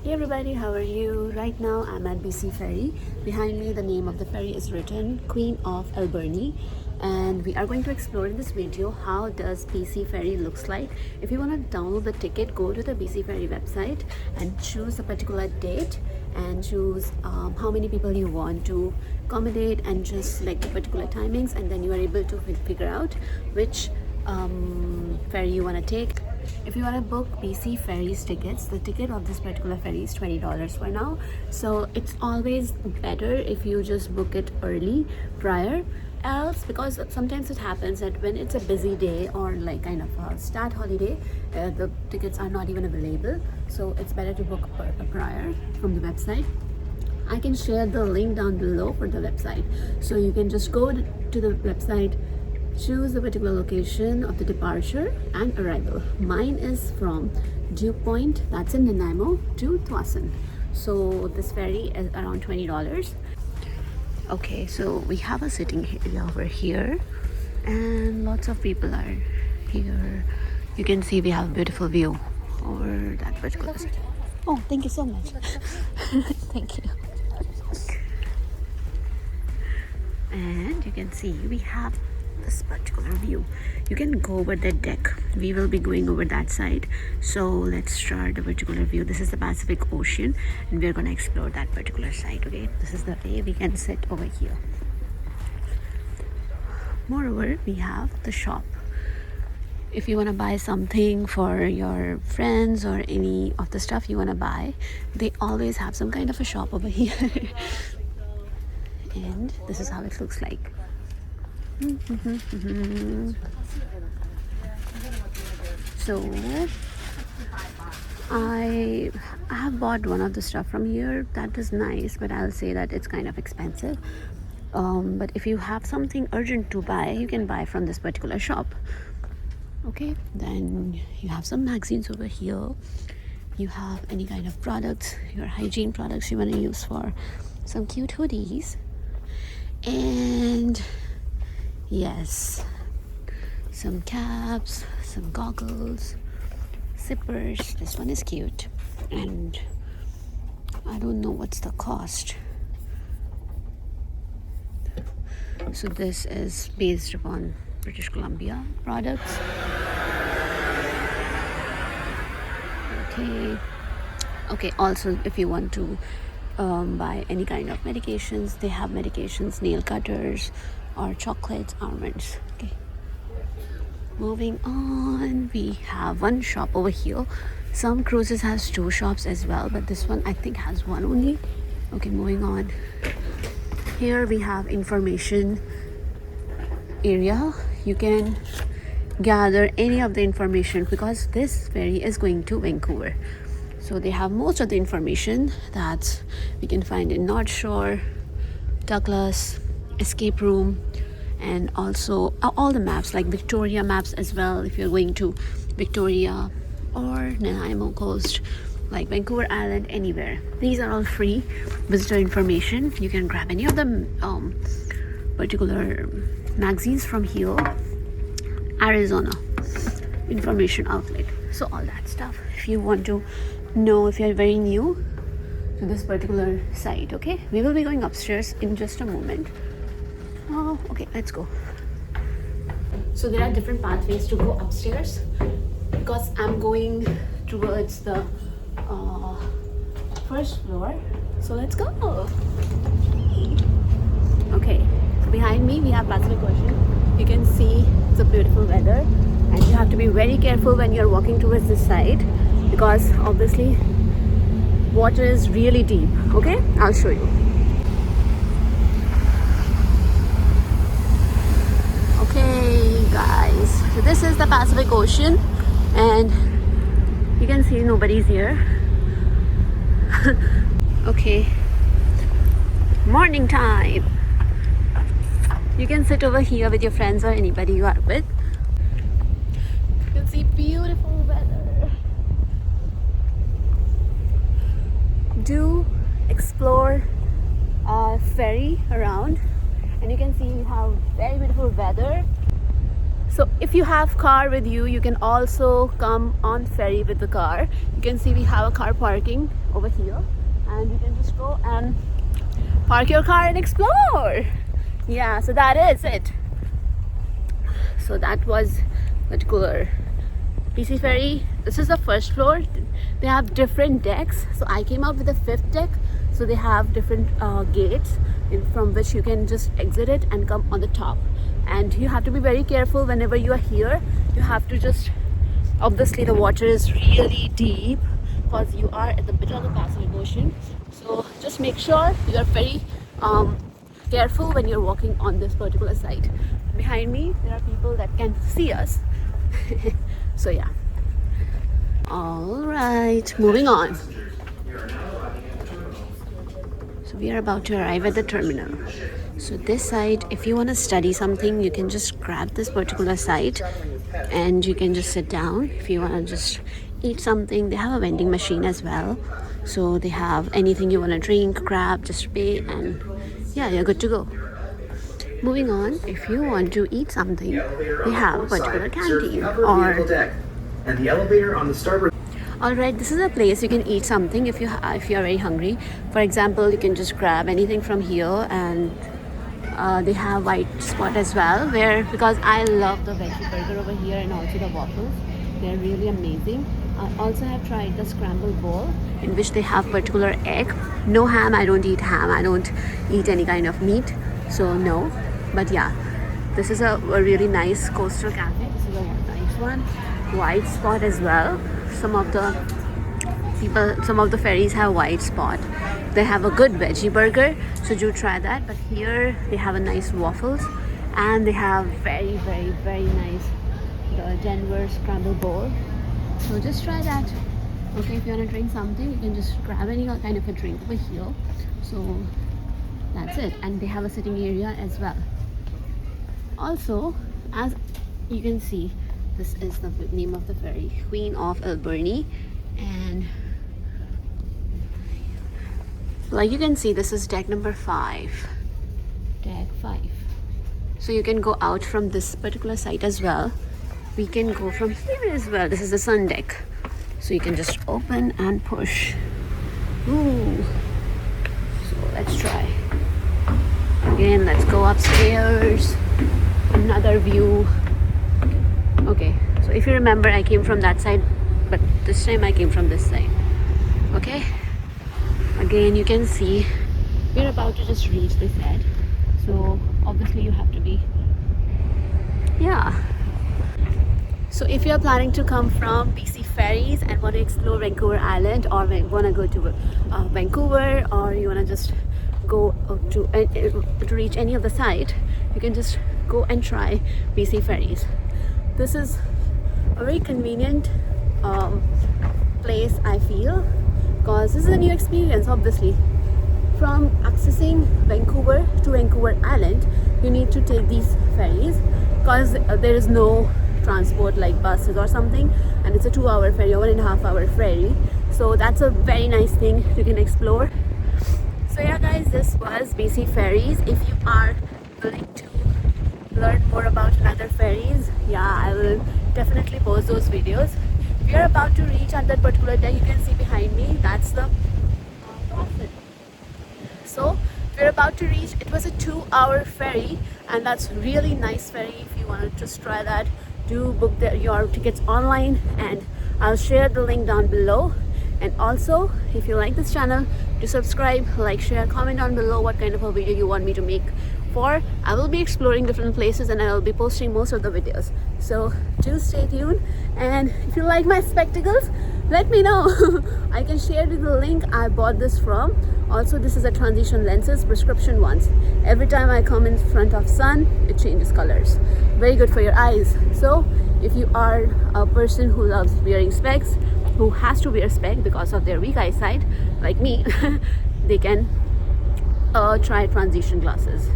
Hey everybody, how are you? Right now I'm at BC Ferry. Behind me the name of the ferry is written Queen of Alberni, and we are going to explore in this video how does BC Ferry looks like. If you want to download the ticket, go to the BC Ferry website and choose a particular date and choose how many people you want to accommodate and just select the particular timings, and then you are able to figure out which ferry you want to take. If you want to book BC Ferries tickets, the ticket of this particular ferry is $20 for now. So it's always better if you just book it early prior. Else, because sometimes it happens that when it's a busy day or like kind of a start holiday, the tickets are not even available. So it's better to book prior from the website. I can share the link down below for the website. So you can just go to the website, choose the particular location of the departure and arrival. Mine is from Dew Point, that's in Nanaimo, to Tuason. So this ferry is around $20. Okay, so we have a sitting area over here and lots of people are here. You can see we have a beautiful view over that particular side. Oh, thank you so much. Thank you. And you can see we have this particular view. You can go over the deck. We will be going over that side. So let's start the particular view. This is the Pacific Ocean and we're going to explore that particular side. Okay, this is the way we can sit over here. Moreover, we have the shop. If you want to buy something for your friends or any of the stuff you want to buy, they always have some kind of a shop over here. And this is how it looks like. So I have bought one of the stuff from here that is nice, but I'll say that it's kind of expensive. But if you have something urgent to buy, you can buy from this particular shop. Okay, then you have some magazines over here. You have any kind of products, your hygiene products you want to use, for some cute hoodies. And yes, some caps, some goggles, zippers. This one is cute and I don't know what's the cost. So this is based upon British Columbia products. Okay, also if you want to buy any kind of medications, they have medications, nail cutters or chocolates, almonds. Okay, moving on, we have one shop over here. Some cruises has two shops as well, but this one I think has one only. Okay, moving on. Here we have information area. You can gather any of the information because this ferry is going to Vancouver. So they have most of the information that we can find in North Shore, Douglas, escape room, and also all the maps like Victoria maps as well. If you're going to Victoria or Nanaimo coast, like Vancouver Island, anywhere. These are all free visitor information. You can grab any of the particular magazines from here. Arizona information outlet. So all that stuff. If you want to know, if you're very new to this particular site. Okay, we will be going upstairs in just a moment. Oh, okay, let's go. So there are different pathways to go upstairs because I'm going towards the first floor. So let's go. Okay, so behind me we have Pacific Ocean. You can see it's a beautiful weather and you have to be very careful when you're walking towards this side because obviously water is really deep. Okay, I'll show you. Okay guys, so this is the Pacific Ocean and you can see nobody's here. Okay, morning time. You can sit over here with your friends or anybody you are with. You can see beautiful weather. Do explore ferry around and you can see we have very beautiful weather. So if you have car with you, you can also come on ferry with the car. You can see we have a car parking over here, and you can just go and park your car and explore. Yeah, so that is it. So that was particular BC Ferry. This is the first floor. They have different decks, so I came up with the 5th deck. So they have different gates from which you can just exit it and come on the top. And you have to be very careful whenever you are here. You have to just, obviously the water is really deep because you are at the middle of the Pacific Ocean. So just make sure you are very careful when you're walking on this particular side. Behind me there are people that can see us. So yeah. All right, moving on. So we are about to arrive at the terminal. So this side, if you want to study something, you can just grab this particular side and you can just sit down. If you want to just eat something, they have a vending machine as well. So they have anything you want to drink, grab, just pay, and yeah, you're good to go. Moving on, if you want to eat something, they have a particular canteen or and the elevator on the starboard. Alright, this is a place you can eat something if you are very hungry. For example, you can just grab anything from here, and they have white spot as well, where because I love the veggie burger over here and also the waffles. They're really amazing. I also have tried the scrambled bowl in which they have particular egg. No ham, I don't eat ham. I don't eat any kind of meat, so no. But yeah, this is a really nice coastal cafe. This is a nice one. White spot as well. Some of the ferries have white spot. They have a good veggie burger, so do try that. But here they have a nice waffles, and they have very nice the Denver scrambled bowl. So just try that. Okay, if you want to drink something, you can just grab any kind of a drink over here. So that's it. And they have a sitting area as well. Also, as you can see, this is the name of the ferry, Queen of Alberni. And like you can see, this is deck number 5. Deck 5. So you can go out from this particular site as well. We can go from here as well. This is the sun deck. So you can just open and push. Ooh. So let's try. Again, let's go upstairs. Another view. Okay, so if you remember, I came from that side, but this time I came from this side. Okay, again you can see we're about to just reach this edge, so obviously you have to be, yeah. So if you're planning to come from BC Ferries and want to explore Vancouver Island, or want to go to Vancouver, or you want to just go to reach any of the site, you can just go and try BC Ferries. This is a very convenient place, I feel, because this is a new experience. Obviously, from accessing Vancouver to Vancouver Island, you need to take these ferries because there is no transport like buses or something, and it's a 2-hour ferry or 1.5-hour ferry. So that's a very nice thing you can explore. So yeah guys, this was BC Ferries. If you are willing to learn more about another ferries, yeah, I will definitely post those videos. We are about to reach at that particular deck. You can see behind me, that's the crossing. So we're about to reach. It was a 2-hour ferry, and that's really nice ferry. If you want to just try that, do book your tickets online, and I'll share the link down below. And also, if you like this channel, do subscribe, like, share, comment down below what kind of a video you want me to make for. I will be exploring different places and I will be posting most of the videos, so do stay tuned. And if you like my spectacles, let me know. I can share you the link I bought this from. Also, this is a transition lenses, prescription ones. Every time I come in front of sun, it changes colors. Very good for your eyes. So if you are a person who loves wearing specs, who has to wear specs because of their weak eyesight like me, they can try transition glasses.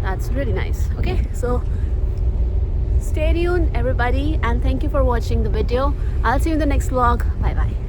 That's really nice. Okay, so stay tuned everybody, and thank you for watching the video. I'll see you in the next vlog. Bye bye.